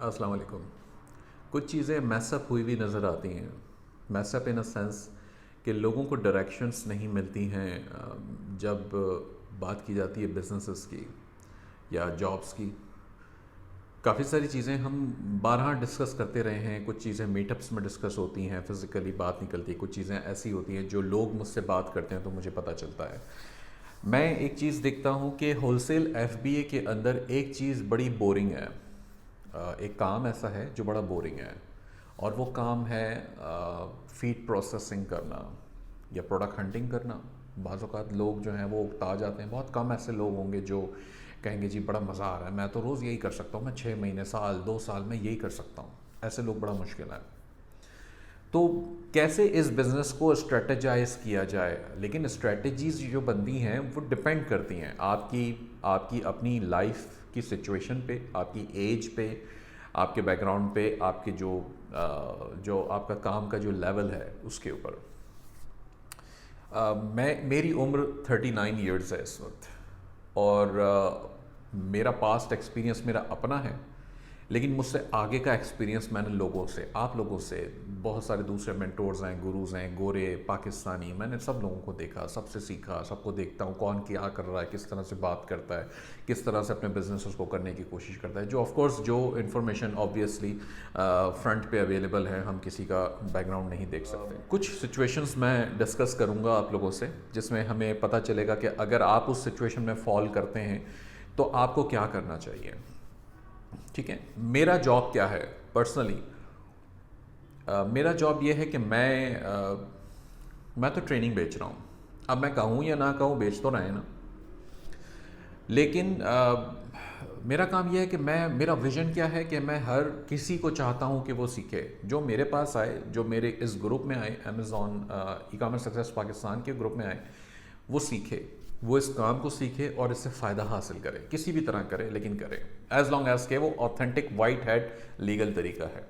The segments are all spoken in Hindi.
अस्सलाम वालेकुम। कुछ चीज़ें मैसअप हुई हुई नज़र आती हैं। मैसअप इन अ सेंस कि लोगों को डायरेक्शंस नहीं मिलती हैं जब बात की जाती है बिजनेसेस की या जॉब्स की। काफ़ी सारी चीज़ें हम बारहा डिस्कस करते रहे हैं। कुछ चीज़ें मीटअप्स में डिस्कस होती हैं, फिज़िकली बात निकलती है। कुछ चीज़ें ऐसी होती हैं जो लोग मुझसे बात करते हैं तो मुझे पता चलता है। मैं एक चीज़ देखता हूँ कि होलसेल एफबीए के अंदर एक चीज़ बड़ी बोरिंग है। एक काम ऐसा है जो बड़ा बोरिंग है, और वो काम है फीड प्रोसेसिंग करना या प्रोडक्ट हंटिंग करना। बाज़ औक़ात लोग जो हैं वो उकता जाते हैं। बहुत कम ऐसे लोग होंगे जो कहेंगे जी बड़ा मज़ा आ रहा है, मैं तो रोज़ यही कर सकता हूँ, मैं 6 महीने, साल, 2 साल में यही कर सकता हूँ। ऐसे लोग बड़ा मुश्किल है। तो कैसे इस बिज़नेस को स्ट्रेटजाइज किया जाए? लेकिन स्ट्रेटजीज़ जो बनती हैं वो डिपेंड करती हैं आपकी आपकी अपनी लाइफ की सिचुएशन पे, आपकी एज पे, आपके बैकग्राउंड पे, आपके जो आपका काम का जो लेवल है उसके ऊपर। मेरी उम्र 39 ईयर्स है इस वक्त, और मेरा पास्ट एक्सपीरियंस मेरा अपना है, लेकिन मुझसे आगे का एक्सपीरियंस मैंने लोगों से, आप लोगों से, बहुत सारे दूसरे मेंटोर्स हैं, गुरुज हैं, गोरे, पाकिस्तानी, मैंने सब लोगों को देखा, सबसे सीखा, सबको देखता हूँ कौन क्या कर रहा है, किस तरह से बात करता है, किस तरह से अपने बिजनेस को करने की कोशिश करता है। जो ऑफ कोर्स जो इन्फॉर्मेशन ऑब्वियसली फ्रंट पे अवेलेबल है, हम किसी का बैकग्राउंड नहीं देख सकते। कुछ सिचुएशंस मैं डिस्कस करूँगा आप लोगों से, जिसमें हमें पता चलेगा कि अगर आप उस सिचुएशन में फॉल करते हैं तो आपको क्या करना चाहिए। ठीक है, मेरा जॉब क्या है पर्सनली? मेरा जॉब ये है कि मैं तो ट्रेनिंग बेच रहा हूँ। अब मैं कहूँ या ना कहूँ, बेच तो रहे हैं ना, लेकिन मेरा काम यह है कि मेरा विज़न क्या है कि मैं हर किसी को चाहता हूँ कि वो सीखे। जो मेरे पास आए, जो मेरे इस ग्रुप में आए, Amazon e commerce success Pakistan के ग्रुप में आए, वो सीखे, वो इस काम को सीखे और इससे फ़ायदा हासिल करे, किसी भी तरह करे, लेकिन करे एज लॉन्ग एज के वो ऑथेंटिक वाइट हैट लीगल तरीका है।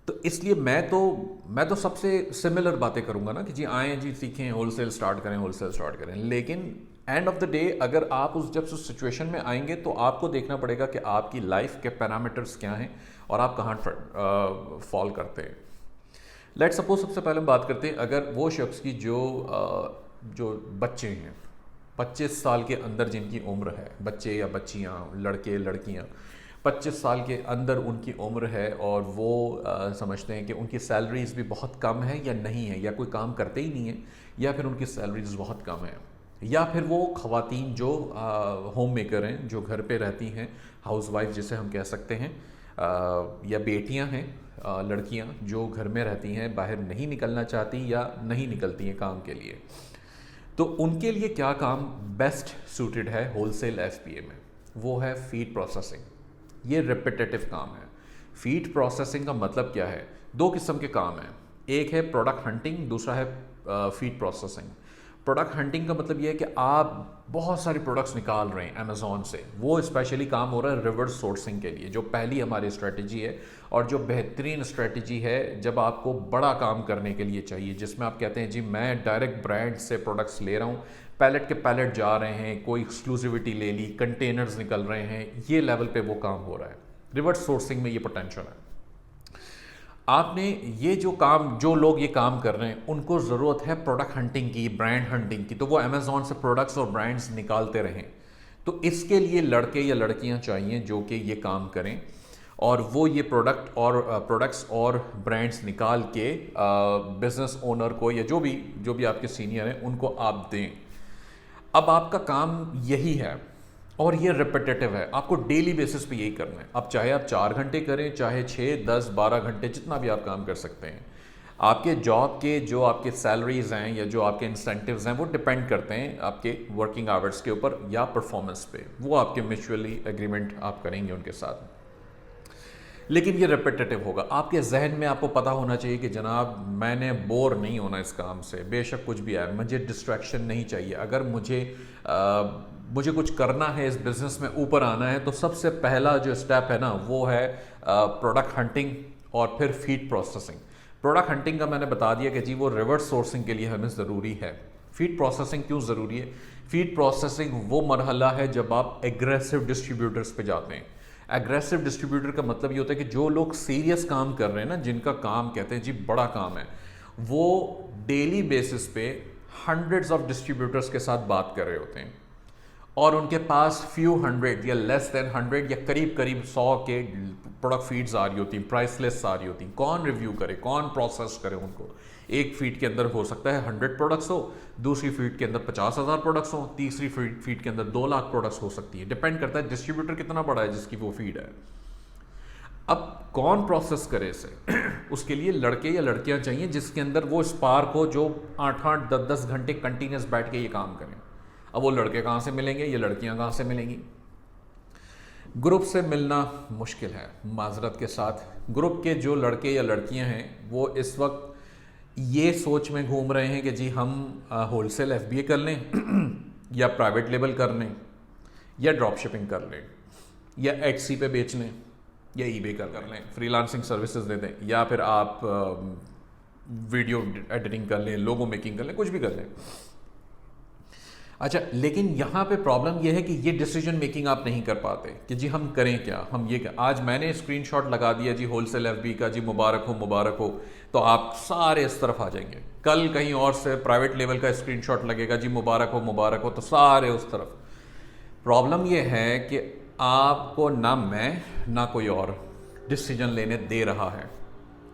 तो इसलिए मैं तो सबसे सिमिलर बातें करूंगा ना कि जी आएँ, जी सीखें, होलसेल स्टार्ट करें, होलसेल स्टार्ट करें। लेकिन एंड ऑफ द डे अगर आप जब उस सिचुएशन में आएंगे तो आपको देखना पड़ेगा कि आपकी लाइफ के पैरामीटर्स क्या हैं और आप कहाँ फॉल करते हैं। लेट सपोज सबसे पहले हम बात करते हैं अगर वो शख्स की जो बच्चे हैं, 25 साल के अंदर जिनकी उम्र है, बच्चे या बच्चियाँ, लड़के लड़कियाँ, 25 साल के अंदर उनकी उम्र है, और वो समझते हैं कि उनकी सैलरीज भी बहुत कम है या नहीं है, या कोई काम करते ही नहीं है, या फिर उनकी सैलरीज बहुत कम है, या फिर वो ख़वातीन जो होम मेकर हैं, जो घर पे रहती हैं, हाउस वाइफ जिसे हम कह सकते हैं, या बेटियां हैं, लड़कियां जो घर में रहती हैं, बाहर नहीं निकलना चाहती या नहीं निकलती हैं काम के लिए। तो उनके लिए क्या काम बेस्ट सूटेड है होलसेल एफपीए में? वो है फीड प्रोसेसिंग। ये रिपीटेटिव काम है। फीड प्रोसेसिंग का मतलब क्या है? दो किस्म के काम हैं, एक है प्रोडक्ट हंटिंग, दूसरा है फीड प्रोसेसिंग। प्रोडक्ट हंटिंग का मतलब ये है कि आप बहुत सारे प्रोडक्ट्स निकाल रहे हैं अमेज़ॉन से। वो स्पेशली काम हो रहा है रिवर्स सोर्सिंग के लिए, जो पहली हमारी स्ट्रेटजी है और जो बेहतरीन स्ट्रेटजी है जब आपको बड़ा काम करने के लिए चाहिए, जिसमें आप कहते हैं जी मैं डायरेक्ट ब्रांड से प्रोडक्ट्स ले रहा हूँ, पैलेट के पैलेट जा रहे हैं, कोई एक्सक्लूसिविटी ले ली, कंटेनर्स निकल रहे हैं, ये लेवल पे वो काम हो रहा है। रिवर्स सोर्सिंग में ये पोटेंशियल है। आपने जो लोग ये काम कर रहे हैं उनको ज़रूरत है प्रोडक्ट हंटिंग की, ब्रांड हंटिंग की, तो वो अमेज़ॉन से प्रोडक्ट्स और ब्रांड्स निकालते रहें। तो इसके लिए लड़के या लड़कियां चाहिए जो कि ये काम करें, और वो ये प्रोडक्ट्स और ब्रांड्स निकाल के बिजनेस ओनर को या जो भी आपके सीनियर हैं उनको आप दें। अब आपका काम यही है और ये रिपीटेटिव है, आपको डेली बेसिस पे यही करना है। अब चाहे आप 4 घंटे करें, चाहे 6, 10, 12 घंटे, जितना भी आप काम कर सकते हैं। आपके जॉब के जो आपके सैलरीज हैं या जो आपके इंसेंटिव्स हैं वो डिपेंड करते हैं आपके वर्किंग आवर्स के ऊपर या परफॉर्मेंस पे। वो आपके म्यूचुअली एग्रीमेंट आप करेंगे उनके साथ, लेकिन ये रिपीटेटिव होगा। आपके जहन में आपको पता होना चाहिए कि जनाब मैंने बोर नहीं होना इस काम से, बेशक कुछ भी आए, मुझे डिस्ट्रैक्शन नहीं चाहिए। अगर मुझे कुछ करना है, इस बिज़नेस में ऊपर आना है, तो सबसे पहला जो स्टेप है ना वो है प्रोडक्ट हंटिंग और फिर फीड प्रोसेसिंग। प्रोडक्ट हंटिंग का मैंने बता दिया कि जी वो रिवर्स सोर्सिंग के लिए हमें ज़रूरी है। फीड प्रोसेसिंग क्यों ज़रूरी है? फीड प्रोसेसिंग वो मरहला है जब आप एग्रेसिव डिस्ट्रीब्यूटर्स पे जाते हैं। एग्रेसिव डिस्ट्रीब्यूटर का मतलब ये होता है कि जो लोग सीरियस काम कर रहे हैं ना, जिनका काम कहते हैं जी बड़ा काम है, वो डेली बेसिस पे हंड्रेड्स ऑफ डिस्ट्रीब्यूटर्स के साथ बात कर रहे होते हैं और उनके पास फ्यू हंड्रेड या लेस देन हंड्रेड या करीब करीब 100 के प्रोडक्ट फीड्स आ रही होती, प्राइसलेस आ रही होती। कौन रिव्यू करे, कौन प्रोसेस करे उनको? एक फीड के अंदर हो सकता है 100 प्रोडक्ट्स हो, दूसरी फीड के अंदर 50,000 प्रोडक्ट्स हो, तीसरी फीड के अंदर 2 लाख प्रोडक्ट्स हो सकती है। डिपेंड करता है डिस्ट्रीब्यूटर कितना बड़ा है जिसकी वो फीड है। अब कौन प्रोसेस करे इसे? उसके लिए लड़के या लड़कियां चाहिए जिसके अंदर वो स्पार्क हो, जो 8-8 10-10 घंटे कंटिन्यूस बैठ के ये काम करें। अब वो लड़के कहाँ से मिलेंगे, ये लड़कियां कहाँ से मिलेंगी? ग्रुप से मिलना मुश्किल है, माजरत के साथ। ग्रुप के जो लड़के या लड़कियां हैं वो इस वक्त ये सोच में घूम रहे हैं कि जी हम होलसेल एफबीए कर लें या प्राइवेट लेबल कर लें या ड्रॉप शिपिंग कर लें या एटसी पे बेच लें या ईबे कर लें, फ्रीलांसिंग सर्विसेज दे दें, या फिर आप वीडियो एडिटिंग कर लें, लोगो मेकिंग कर लें, कुछ भी कर लें। अच्छा, लेकिन यहाँ पे प्रॉब्लम यह है कि ये डिसीजन मेकिंग आप नहीं कर पाते कि जी हम करें क्या, हम ये क्या। आज मैंने स्क्रीनशॉट लगा दिया जी होलसेल एफबी का, जी मुबारक हो, तो आप सारे इस तरफ आ जाएंगे। कल कहीं और से प्राइवेट लेवल का स्क्रीनशॉट लगेगा जी मुबारक हो, तो सारे उस तरफ। प्रॉब्लम ये है कि आपको ना मैं ना कोई और डिसीजन लेने दे रहा है।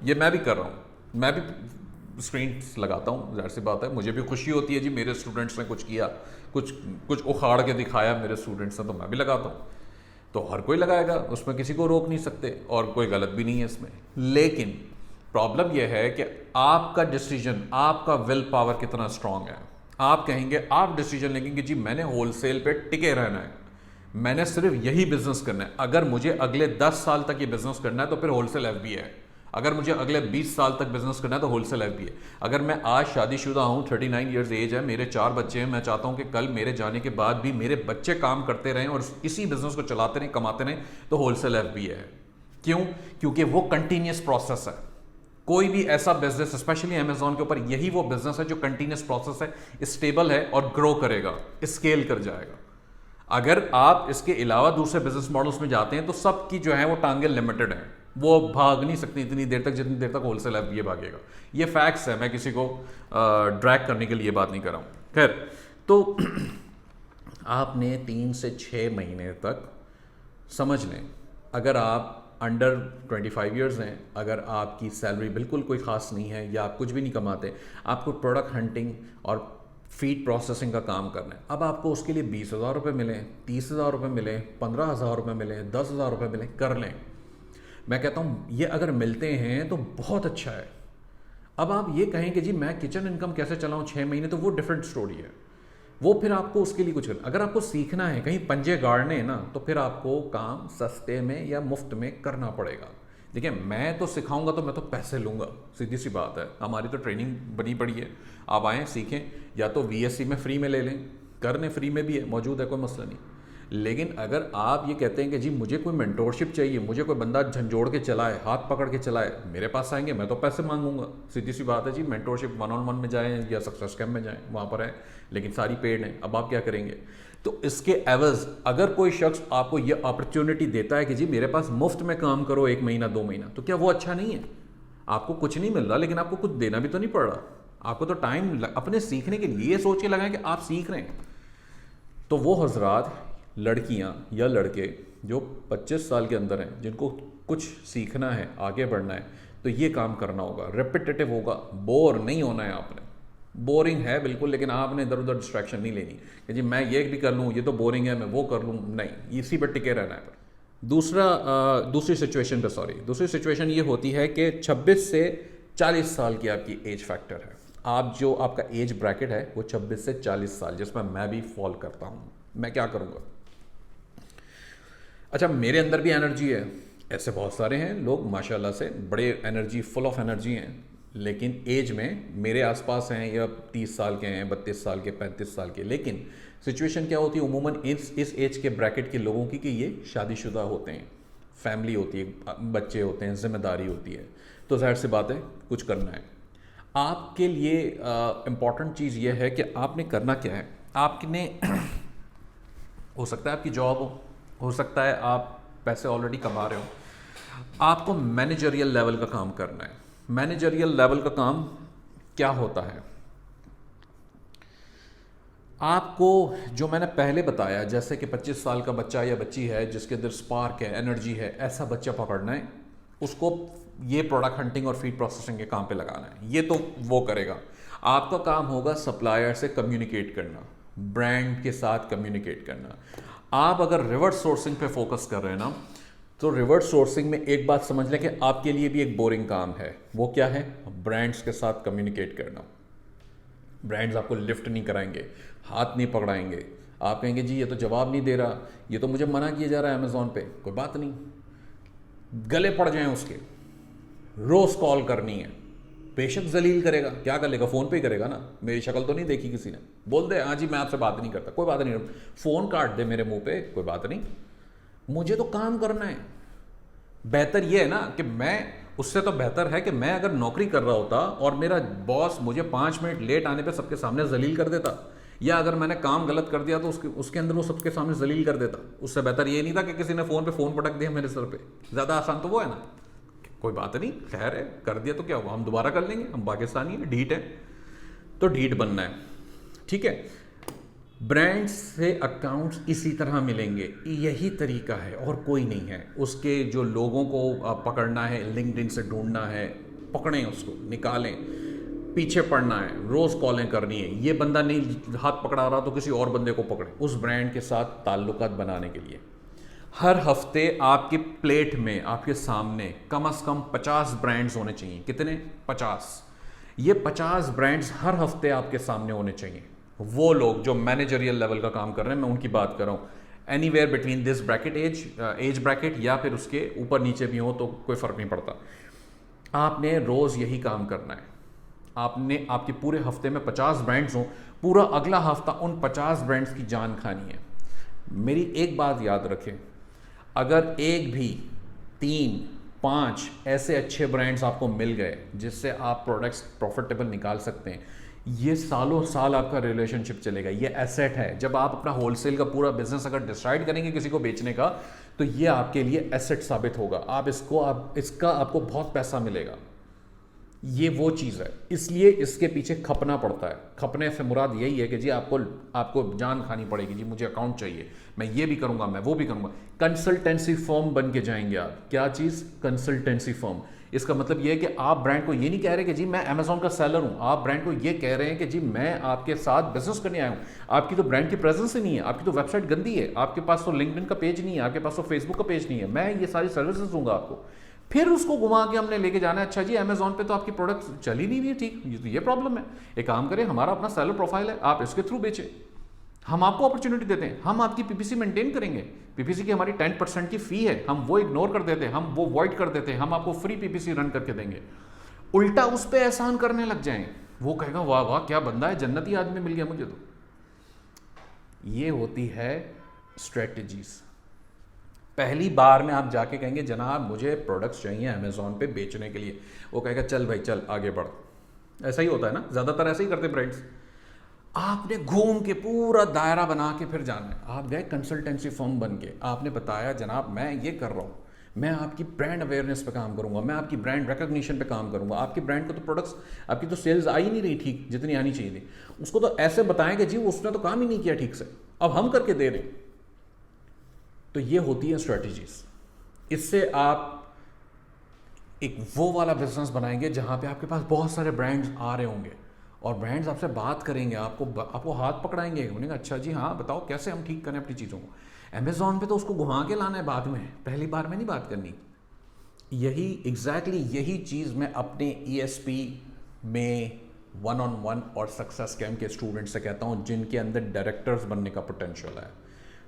ये मैं भी कर रहा हूँ, मैं भी स्क्रीन लगाता हूँ, जाहिर सी बात है मुझे भी खुशी होती है जी मेरे स्टूडेंट्स ने कुछ किया, कुछ उखाड़ के दिखाया मेरे स्टूडेंट्स ने, तो मैं भी लगाता हूँ। तो हर कोई लगाएगा, उसमें किसी को रोक नहीं सकते और कोई गलत भी नहीं है इसमें। लेकिन प्रॉब्लम यह है कि आपका डिसीजन, आपका विल पावर कितना स्ट्रांग है। आप कहेंगे, आप डिसीजन लेंगे कि जी मैंने होलसेल पे टिके रहना है, मैंने सिर्फ यही बिजनेस करना है। अगर मुझे अगले 10 साल तक ये बिजनेस करना है तो फिर होलसेल एफबी है। अगर मुझे अगले 20 साल तक बिजनेस करना है तो होलसेल एफबी है। अगर मैं आज शादीशुदा हूँ, 39 ईयर्स एज है, मेरे 4 बच्चे हैं, मैं चाहता हूँ कि कल मेरे जाने के बाद भी मेरे बच्चे काम करते रहें और इसी बिजनेस को चलाते रहें, कमाते रहें, तो होलसेल एफबी है। क्यों? क्योंकि वो कंटिन्यूस प्रोसेस है। कोई भी ऐसा बिजनेस, स्पेशली अमेजॉन के ऊपर, यही वो बिजनेस है जो कंटिन्यूस प्रोसेस है, स्टेबल है और ग्रो करेगा, स्केल कर जाएगा। अगर आप इसके अलावा दूसरे बिजनेस मॉडल्स में जाते हैं तो सबकी जो है वो टांगे लिमिटेड हैं, वो भाग नहीं सकती इतनी देर तक जितनी देर तक होलसेल एफबीए भागेगा। ये फैक्ट्स है, मैं किसी को ड्रैग करने के लिए बात नहीं कर रहा हूँ। खैर, तो आपने 3 से 6 महीने तक समझ लें, अगर आप अंडर 25 ईयर्स हैं, अगर आपकी सैलरी बिल्कुल कोई ख़ास नहीं है या आप कुछ भी नहीं कमाते, आपको प्रोडक्ट हंटिंग और फीड प्रोसेसिंग का काम करना है। अब आपको उसके लिए 20,000 रुपये मिलें, 30,000 रुपये मिलें, 15,000 रुपये मिलें, 10,000 रुपये मिलें, कर लें। मैं कहता हूँ ये अगर मिलते हैं तो बहुत अच्छा है। अब आप ये कहें कि जी मैं किचन इनकम कैसे चलाऊँ 6 महीने, तो वो डिफरेंट स्टोरी है। वो फिर आपको उसके लिए कुछ करना, अगर आपको सीखना है, कहीं पंजे गाड़ने हैं ना, तो फिर आपको काम सस्ते में या मुफ्त में करना पड़ेगा। देखिए, मैं तो सिखाऊंगा तो मैं तो पैसे लूँगा, सीधी सी बात है। हमारी तो ट्रेनिंग बनी पड़ी है, आप आएँ सीखें, या तो VSC में फ्री में ले लें, करने फ्री में भी है, मौजूद है, कोई मसला नहीं। लेकिन अगर आप ये कहते हैं कि जी मुझे कोई मेंटोरशिप चाहिए, मुझे कोई बंदा झंझोड़ के चलाए, हाथ पकड़ के चलाए, मेरे पास आएंगे, मैं तो पैसे मांगूंगा, सीधी सी बात है जी। मेंटोरशिप 1-on-1 में जाएं या सक्सेस कैम्प में जाएं, वहाँ पर है, लेकिन सारी पेड हैं। अब आप क्या करेंगे? तो इसके एवज अगर कोई शख्स आपको ये अपॉर्चुनिटी देता है कि जी मेरे पास मुफ्त में काम करो 1 महीना 2 महीना, तो क्या वो अच्छा नहीं है? आपको कुछ नहीं मिल रहा, लेकिन आपको कुछ देना भी तो नहीं पड़ रहा। आपको तो टाइम अपने सीखने के लिए सोच के लगाएं कि आप सीख रहे हैं। तो वो हजरात, लड़कियां या लड़के जो 25 साल के अंदर हैं, जिनको कुछ सीखना है, आगे बढ़ना है, तो ये काम करना होगा। रिपीटेटिव होगा, बोर नहीं होना है आपने। बोरिंग है बिल्कुल, लेकिन आपने इधर उधर डिस्ट्रैक्शन नहीं लेनी कि जी मैं ये भी कर लूँ, ये तो बोरिंग है, मैं वो कर लूँ, नहीं, इसी पर टिके रहना है। दूसरी सिचुएशन ये होती है कि 26 से 40 साल की आपकी एज फैक्टर है। जो आपका एज ब्रैकेट है वो 26 से 40 साल, जिसमें मैं भी फॉल करता हूँ। मैं क्या करूँगा? अच्छा, मेरे अंदर भी एनर्जी है, ऐसे बहुत सारे हैं लोग माशाल्लाह से, बड़े एनर्जी, फुल ऑफ एनर्जी हैं, लेकिन एज में मेरे आसपास हैं, या 30 साल के हैं, 32 साल के, 35 साल के। लेकिन सिचुएशन क्या होती है उमूमन इस एज के ब्रैकेट के लोगों की कि ये शादीशुदा होते हैं, फैमिली होती है, बच्चे होते हैं, जिम्मेदारी होती है, तो जाहिर सी बात है कुछ करना है। आपके लिए इम्पॉर्टेंट चीज़ ये है कि आपने करना क्या है। आपने हो सकता है आपकी जॉब हो सकता है आप पैसे ऑलरेडी कमा रहे हो। आपको मैनेजरियल लेवल का काम करना है। मैनेजरियल लेवल का काम क्या होता है? आपको जो मैंने पहले बताया, जैसे कि 25 साल का बच्चा या बच्ची है जिसके अंदर स्पार्क है, एनर्जी है, ऐसा बच्चा पकड़ना है, उसको ये प्रोडक्ट हंटिंग और फीड प्रोसेसिंग के काम पे लगाना है। ये तो वो करेगा। आपका काम होगा सप्लायर से कम्युनिकेट करना, ब्रांड के साथ कम्युनिकेट करना। आप अगर रिवर्स सोर्सिंग पे फोकस कर रहे हैं ना, तो रिवर्स सोर्सिंग में एक बात समझ लें कि आपके लिए भी एक बोरिंग काम है। वो क्या है? ब्रांड्स के साथ कम्युनिकेट करना। ब्रांड्स आपको लिफ्ट नहीं कराएंगे, हाथ नहीं पकड़ाएंगे। आप कहेंगे जी ये तो जवाब नहीं दे रहा, ये तो मुझे मना किया जा रहा है अमेज़ॉन पे। कोई बात नहीं, गले पड़ जाएं उसके, रोज कॉल करनी है। बेशक जलील करेगा, क्या कर लेगा? फ़ोन पे ही करेगा ना। मेरी शक्ल तो नहीं देखी किसी ने, बोल दे हाँ जी मैं आपसे बात नहीं करता, कोई बात नहीं, फ़ोन काट दे मेरे मुंह पे, कोई बात नहीं, मुझे तो काम करना है। बेहतर ये है ना कि मैं, उससे तो बेहतर है कि मैं अगर नौकरी कर रहा होता और मेरा बॉस मुझे 5 मिनट लेट आने पे सबके सामने जलील कर देता, या अगर मैंने काम गलत कर दिया तो उसके अंदर वो सबके सामने जलील कर देता। उससे बेहतर ये नहीं था कि किसी ने फ़ोन पे फ़ोन पटक दिया मेरे सर पे। ज़्यादा आसान तो वो है ना। कोई बात नहीं, खैर है, कर दिया तो क्या हुआ, हम दोबारा कर लेंगे, हम पाकिस्तानी हैं, ढीठ है तो ढीठ बनना है, ठीक है। ब्रांड्स से अकाउंट्स इसी तरह मिलेंगे, यही तरीका है और कोई नहीं है। उसके जो लोगों को पकड़ना है, लिंक्डइन से ढूंढना है, पकड़ें उसको, निकालें, पीछे पड़ना है, रोज़ कॉलें करनी है। ये बंदा नहीं हाथ पकड़ा रहा तो किसी और बंदे को पकड़े उस ब्रांड के साथ ताल्लुकात बनाने के लिए। हर हफ्ते आपकी प्लेट में, आपके सामने कम से कम 50 ब्रांड्स होने चाहिए। कितने? 50। ये 50 ब्रांड्स हर हफ्ते आपके सामने होने चाहिए। वो लोग जो मैनेजरियल लेवल का काम कर रहे हैं, मैं उनकी बात कर रहा हूँ। Anywhere between this bracket, age bracket, या फिर उसके ऊपर नीचे भी हो तो कोई फ़र्क नहीं पड़ता। आपने रोज़ यही काम करना है। आपके पूरे हफ्ते में 50 ब्रांड्स हों, पूरा अगला हफ्ता उन 50 ब्रांड्स की जान खानी है। मेरी एक बात याद रखें, अगर एक भी 3-5 ऐसे अच्छे ब्रांड्स आपको मिल गए जिससे आप प्रोडक्ट्स प्रॉफिटेबल निकाल सकते हैं, ये सालों साल आपका रिलेशनशिप चलेगा। ये एसेट है। जब आप अपना होलसेल का पूरा बिजनेस अगर डिसाइड करेंगे किसी को बेचने का, तो ये आपके लिए एसेट साबित होगा। इसका आपको बहुत पैसा मिलेगा। ये वो चीज़ है, इसलिए इसके पीछे खपना पड़ता है। खपने से मुराद यही है कि जी आपको जान खानी पड़ेगी, जी मुझे अकाउंट चाहिए, मैं ये भी करूंगा, मैं वो भी करूंगा। कंसल्टेंसी फर्म बन के जाएंगे आप। क्या चीज़? Consultancy firm. इसका मतलब ये है कि आप ब्रांड को ये नहीं कह रहे कि जी मैं अमेजॉन का सेलर हूं, आप ब्रांड को ये कह रहे हैं कि जी मैं आपके साथ बिजनेस करने आया हूं। आपकी तो ब्रांड की प्रेजेंस ही नहीं है, आपकी तो वेबसाइट गंदी है, आपके पास तो लिंक्डइन का पेज नहीं है, आपके पास तो फेसबुक का पेज नहीं है, मैं ये सारी सर्विसेज दूंगा आपको। फिर उसको घुमा के हमने लेके जाना है, अच्छा जी अमेजॉन पे तो आपकी प्रोडक्ट चल ही नहीं रही, ठीक, ये प्रॉब्लम है। एक काम करें, हमारा अपना सेलर प्रोफाइल है, आप इसके थ्रू बेचें, हम आपको अपॉर्चुनिटी देते हैं, हम आपकी पीपीसी मेंटेन करेंगे। पीपीसी की हमारी 10% की फी है, हम वो इग्नोर कर देते हैं, हम वो वॉइड कर देते हैं, हम आपको फ्री पीपीसी रन करके देंगे। उल्टा उस पर एहसान करने लग जाएं, वो कहेगा वाह वाह क्या बंदा है, जन्नती आदमी मिल गया मुझे तो। ये होती है स्ट्रेटजीज। पहली बार में आप जाके कहेंगे जनाब मुझे प्रोडक्ट्स चाहिए अमेजोन पे बेचने के लिए, वो कहेगा चल भाई चल आगे बढ़। ऐसा ही होता है ना, ज़्यादातर ऐसे ही करते ब्रांड्स। आपने घूम के पूरा दायरा बना के फिर जाना है। आप गए कंसल्टेंसी फर्म बन के, आपने बताया जनाब मैं ये कर रहा हूँ, मैं आपकी ब्रांड अवेयरनेस पे काम करूंगा, मैं आपकी ब्रांड रिकग्निशन पे काम करूंगा। आपकी ब्रांड को तो प्रोडक्ट्स, आपकी तो सेल्स आ ही नहीं रही ठीक जितनी आनी चाहिए थी, उसको तो ऐसे बताएं कि जी उसने तो काम ही नहीं किया ठीक से, अब हम करके दे रहे हैं। तो ये होती है स्ट्रेटजीज। इससे आप एक वो वाला बिजनेस बनाएंगे जहां पे आपके पास बहुत सारे ब्रांड्स आ रहे होंगे और ब्रांड्स आपसे बात करेंगे, आपको हाथ पकड़ाएंगे, उन्हें अच्छा जी हाँ बताओ कैसे हम ठीक करें अपनी चीज़ों को। अमेजोन पे तो उसको घुमा के लाना है बाद में, पहली बार में नहीं बात करनी। यही चीज़ मैं अपने ESP में 1-on-1 और सक्सेस कैम्प के स्टूडेंट से कहता हूँ जिनके अंदर डायरेक्टर्स बनने का पोटेंशियल है।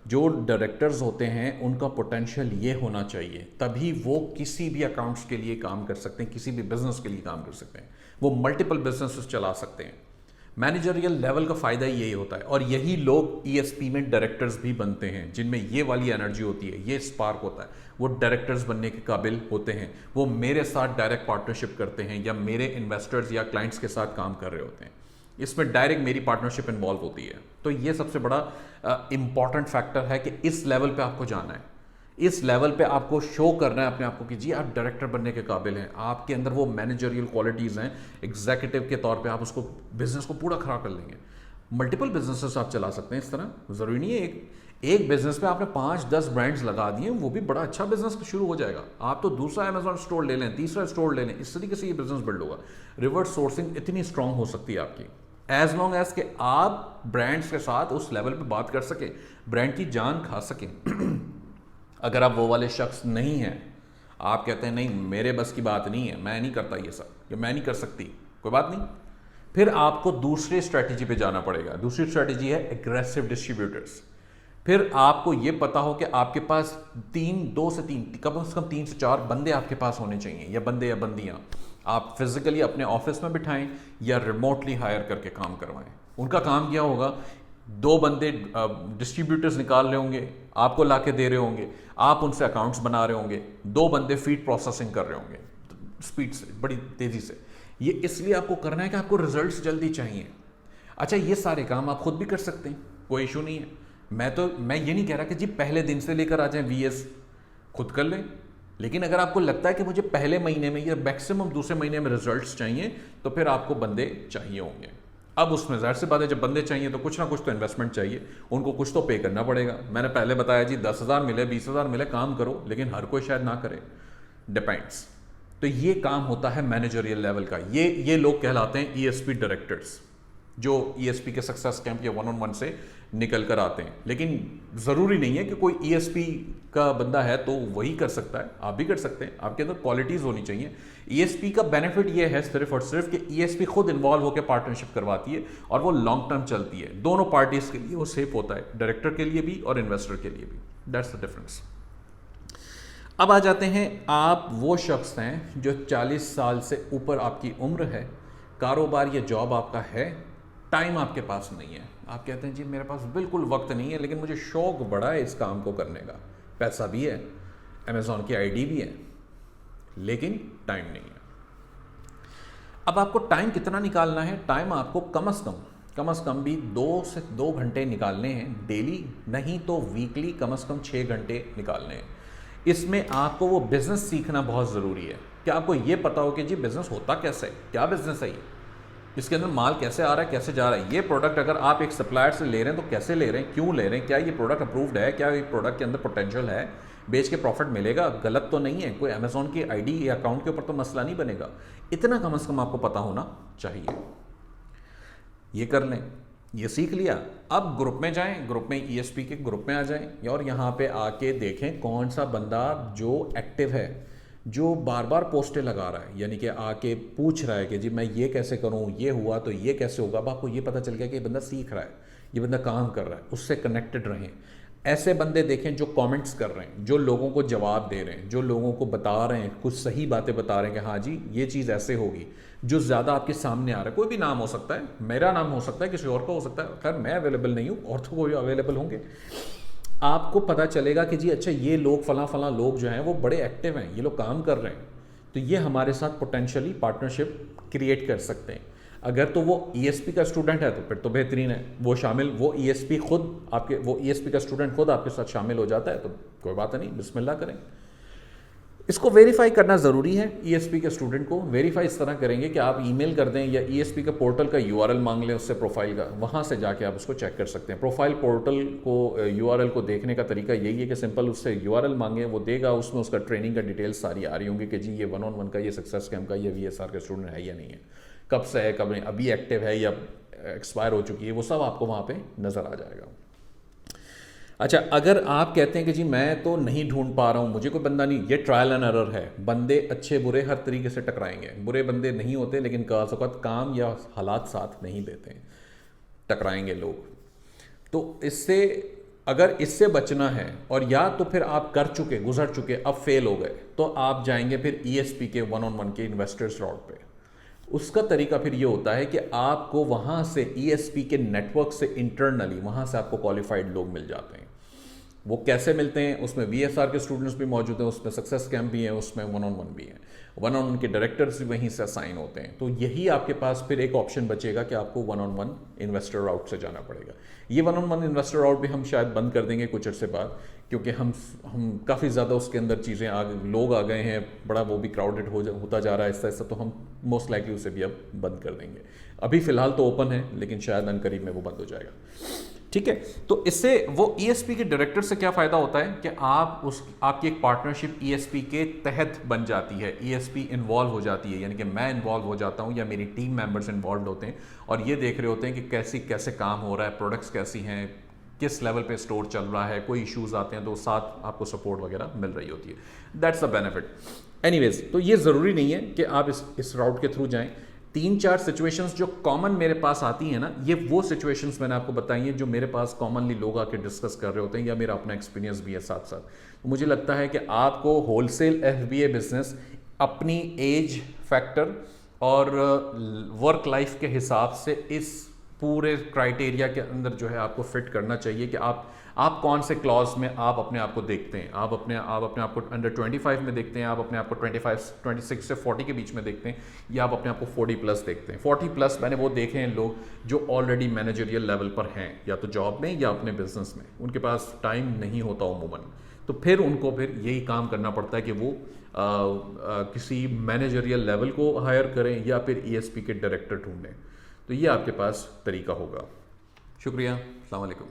जो डायरेक्टर्स होते हैं उनका पोटेंशियल ये होना चाहिए, तभी वो किसी भी अकाउंट्स के लिए काम कर सकते हैं, किसी भी बिजनेस के लिए काम कर सकते हैं, वो मल्टीपल बिजनेसेस चला सकते हैं। मैनेजरियल लेवल का फ़ायदा ही यही होता है और यही लोग ESP में डायरेक्टर्स भी बनते हैं जिनमें ये वाली एनर्जी होती है, ये स्पार्क होता है, वो डायरेक्टर्स बनने के काबिल होते हैं। वो मेरे साथ डायरेक्ट पार्टनरशिप करते हैं या मेरे इन्वेस्टर्स या क्लाइंट्स के साथ काम कर रहे होते हैं, इसमें डायरेक्ट मेरी पार्टनरशिप इन्वॉल्व होती है। तो ये सबसे बड़ा इंपॉर्टेंट फैक्टर है कि इस लेवल पे आपको जाना है। इस लेवल पे आपको शो करना है अपने आप को कि जी आप डायरेक्टर बनने के काबिल हैं, आपके अंदर वो मैनेजरियल क्वालिटीज़ हैं, एग्जीक्यूटिव के तौर पे आप उसको बिजनेस को पूरा खड़ा कर लेंगे। मल्टीपल बिजनेसेस आप चला सकते हैं इस तरह, ज़रूरी नहीं है एक बिजनेस में आपने 5-10 ब्रांड्स लगा दिए, वो भी बड़ा अच्छा बिजनेस शुरू हो जाएगा। आप तो दूसरा अमेजॉन स्टोर ले लें, तीसरा स्टोर ले लें, इस तरीके से ये बिजनेस बिल्ड होगा। रिवर्स सोर्सिंग इतनी स्ट्रांग हो सकती है आपकी, एज लॉन्ग एज के आप ब्रांड्स के साथ उस लेवल पे बात कर सकें, ब्रांड की जान खा सकें। अगर आप वो वाले शख्स नहीं हैं, आप कहते हैं नहीं मेरे बस की बात नहीं है, मैं नहीं करता ये सब, या मैं नहीं कर सकती, कोई बात नहीं, फिर आपको दूसरी स्ट्रैटेजी पे जाना पड़ेगा। दूसरी स्ट्रैटेजी है एग्रेसिव डिस्ट्रीब्यूटर्स। फिर आपको ये पता हो कि आपके पास 2 से 3 कम से कम 3 से 4 बंदे आपके पास होने चाहिए, या बंदे या बंदियां आप फिजिकली अपने ऑफिस में बिठाएं या रिमोटली हायर करके काम करवाएं। उनका काम क्या होगा, 2 बंदे डिस्ट्रीब्यूटर्स निकाल रहे होंगे, आपको ला के दे रहे होंगे, आप उनसे अकाउंट्स बना रहे होंगे, 2 बंदे फीड प्रोसेसिंग कर रहे होंगे स्पीड से, बड़ी तेज़ी से। ये इसलिए आपको करना है कि आपको रिजल्ट्स जल्दी चाहिए। अच्छा, ये सारे काम आप खुद भी कर सकते हैं, कोई इशू नहीं है। मैं ये नहीं कह रहा कि जी पहले दिन से लेकर आ जाएं वीएस, खुद कर लें, लेकिन अगर आपको लगता है कि मुझे पहले महीने में या मैक्सिमम दूसरे महीने में रिजल्ट्स चाहिए, तो फिर आपको बंदे चाहिए होंगे। अब उसमें जाहिर सी बात है, जब बंदे चाहिए तो कुछ ना कुछ तो इन्वेस्टमेंट चाहिए, उनको कुछ तो पे करना पड़ेगा। मैंने पहले बताया जी 10,000 मिले 20,000 मिले काम करो, लेकिन हर कोई शायद ना करे, डिपेंड्स। तो ये काम होता है मैनेजरियल लेवल का। ये लोग कहलाते हैं ईएसपी डायरेक्टर्स, जो ईएसपी के सक्सेस कैंप या 1-on-1 से निकल कर आते हैं। लेकिन ज़रूरी नहीं है कि कोई ईएसपी का बंदा है तो वही कर सकता है, आप भी कर सकते हैं। आपके अंदर क्वालिटीज़ होनी चाहिए। ईएसपी का बेनिफिट ये है सिर्फ और सिर्फ कि ईएसपी खुद इन्वॉल्व होकर पार्टनरशिप करवाती है और वो लॉन्ग टर्म चलती है। दोनों पार्टीज के लिए वो सेफ होता है, डायरेक्टर के लिए भी और इन्वेस्टर के लिए भी। That's the difference. अब आ जाते हैं, आप वो शख्स हैं जो 40 साल से ऊपर आपकी उम्र है, कारोबार या जॉब आपका है, टाइम आपके पास नहीं है। आप कहते हैं जी मेरे पास बिल्कुल वक्त नहीं है, लेकिन मुझे शौक बड़ा है इस काम को करने का, पैसा भी है, अमेज़ॉन की आईडी भी है, लेकिन टाइम नहीं है। अब आपको टाइम कितना निकालना है? टाइम आपको कम से कम भी 2 से 2 घंटे निकालने हैं डेली, नहीं तो वीकली कम से कम 6 घंटे निकालने हैं। इसमें आपको वो बिज़नेस सीखना बहुत ज़रूरी है कि आपको ये पता हो कि जी बिज़नेस होता कैसे है, क्या बिज़नेस है ये, इसके अंदर माल कैसे आ रहा है, कैसे जा रहा है। ये प्रोडक्ट अगर आप एक सप्लायर से ले रहे हैं तो कैसे ले रहे हैं, क्यों ले रहे हैं, क्या ये प्रोडक्ट अप्रूव्ड है, क्या ये प्रोडक्ट के अंदर पोटेंशियल है, बेच के प्रॉफिट मिलेगा, गलत तो नहीं है, कोई अमेज़ॉन की आईडी या अकाउंट के ऊपर तो मसला नहीं बनेगा। इतना कम से कम आपको पता होना चाहिए। ये कर लें, ये सीख लिया। अब ग्रुप में जाएं, ग्रुप में ईएसपी के ग्रुप में आ जाएं और यहाँ पे आके देखें कौन सा बंदा जो एक्टिव है, जो बार बार पोस्टें लगा रहा है, यानी कि आके पूछ रहा है कि जी मैं ये कैसे करूँ, ये हुआ तो ये कैसे होगा। अब आपको ये पता चल गया कि ये बंदा सीख रहा है, ये बंदा काम कर रहा है, उससे कनेक्टेड रहें। ऐसे बंदे देखें जो कमेंट्स कर रहे हैं, जो लोगों को जवाब दे रहे हैं, जो लोगों को बता रहे हैं, कुछ सही बातें बता रहे हैं कि हाँ जी ये चीज़ ऐसे होगी, जो ज़्यादा आपके सामने आ रहा है। कोई भी नाम हो सकता है, मेरा नाम हो सकता है, किसी और का हो सकता है, खैर मैं अवेलेबल नहीं हूँ और तो कोई अवेलेबल होंगे। आपको पता चलेगा कि जी अच्छा ये लोग फला लोग जो हैं वो बड़े एक्टिव हैं, ये लोग काम कर रहे हैं, तो ये हमारे साथ पोटेंशियली पार्टनरशिप क्रिएट कर सकते हैं। अगर तो वो ईएसपी का स्टूडेंट है तो फिर तो बेहतरीन है, वो ईएसपी खुद आपके, वो ईएसपी का स्टूडेंट खुद आपके साथ शामिल हो जाता है तो कोई बात नहीं, बिस्मिल्लाह करें। इसको वेरीफाई करना ज़रूरी है। ईएसपी के स्टूडेंट को वेरीफाई इस तरह करेंगे कि आप ईमेल कर दें या ईएसपी का पोर्टल का यूआरएल मांग लें उससे, प्रोफाइल का, वहाँ से जाके आप उसको चेक कर सकते हैं। प्रोफाइल पोर्टल को यूआरएल को देखने का तरीका यही है कि सिंपल उससे यूआरएल मांगे, वो देगा, उसमें उसका ट्रेनिंग का डिटेल्स सारी आ रही होंगी कि जी ये 1-on-1 का, ये सक्सेस कैंप का, ये वीएसआर का स्टूडेंट है या नहीं है, कब से है, कब नहीं, अभी एक्टिव है या एक्सपायर हो चुकी है, वो सब आपको वहाँ पर नज़र आ जाएगा। अच्छा, अगर आप कहते हैं कि जी मैं तो नहीं ढूंढ पा रहा हूँ, मुझे कोई बंदा नहीं, ये ट्रायल एंड एरर है। बंदे अच्छे बुरे हर तरीके से टकराएंगे, बुरे बंदे नहीं होते, लेकिन काम या हालात साथ नहीं देते, टकराएंगे लोग। तो इससे, अगर इससे बचना है और या तो फिर आप कर चुके, गुजर चुके, अब फेल हो गए, तो आप जाएंगे फिर ईएसपी के 1-on-1 के इन्वेस्टर्स राउट पे। उसका तरीका फिर ये होता है कि आपको वहाँ से ईएसपी के नेटवर्क से इंटरनली वहाँ से आपको क्वालिफाइड लोग मिल जाते हैं। वो कैसे मिलते हैं? उसमें वीएसआर के स्टूडेंट्स भी मौजूद हैं, उसमें सक्सेस कैंप भी है, उसमें 1-on-1 भी है, 1-on-1 के डायरेक्टर्स भी वहीं से असाइन होते हैं। तो यही आपके पास फिर एक ऑप्शन बचेगा कि आपको 1-on-1 इन्वेस्टर राउट से जाना पड़ेगा। ये 1-on-1 इन्वेस्टर राउट भी हम शायद बंद कर देंगे कुछ अर्से बाद, क्योंकि हम काफ़ी ज़्यादा उसके अंदर चीज़ें लोग आ गए हैं, बड़ा वो भी क्राउडेड होता जा रहा है ऐसा ऐसा, तो हम मोस्ट लाइकली उसे भी अब बंद कर देंगे। अभी फ़िलहाल तो ओपन है, लेकिन शायद अनकरीब में वो बंद हो जाएगा। ठीक है, तो इससे वो ईएसपी के डायरेक्टर से क्या फ़ायदा होता है कि आपकी एक पार्टनरशिप ईएसपी के तहत बन जाती है, ईएसपी इन्वॉल्व हो जाती है, यानी कि मैं इन्वॉल्व हो जाता हूँ या मेरी टीम मेंबर्स इन्वॉल्व होते हैं और ये देख रहे होते हैं कि कैसे काम हो रहा है, प्रोडक्ट्स कैसी हैं, किस लेवल पे स्टोर चल रहा है, कोई इश्यूज आते हैं तो साथ आपको सपोर्ट वगैरह मिल रही होती है। That's the benefit. एनीवेज, तो ये ज़रूरी नहीं है कि आप इस राउट के थ्रू जाएं। 3-4 सिचुएशंस जो कॉमन मेरे पास आती हैं ना, ये वो सिचुएशंस मैंने आपको बताई हैं जो मेरे पास कॉमनली लोग आके डिस्कस कर रहे होते हैं, या मेरा अपना एक्सपीरियंस भी है साथ साथ। तो मुझे लगता है कि आपको होलसेल एफबीए बिजनेस अपनी एज फैक्टर और वर्क लाइफ के हिसाब से इस पूरे क्राइटेरिया के अंदर जो है आपको फिट करना चाहिए कि आप कौन से क्लॉज में आप अपने आप को देखते हैं। आप अपने आप को अंडर 25 में देखते हैं, आप अपने आप को 26 से 40 के बीच में देखते हैं, या आप अपने आप को 40 प्लस देखते हैं। 40 प्लस मैंने वो देखे हैं लोग जो ऑलरेडी मैनेजरियल लेवल पर हैं, या तो जॉब में या अपने बिजनेस में, उनके पास टाइम नहीं होता उमूमन, तो फिर उनको फिर यही काम करना पड़ता है कि वो किसी मैनेजरियल लेवल को हायर करें या फिर ईएसपी के डायरेक्टर ढूंढें। तो ये आपके पास तरीका होगा। शुक्रिया, अस्सलाम वालेकुम।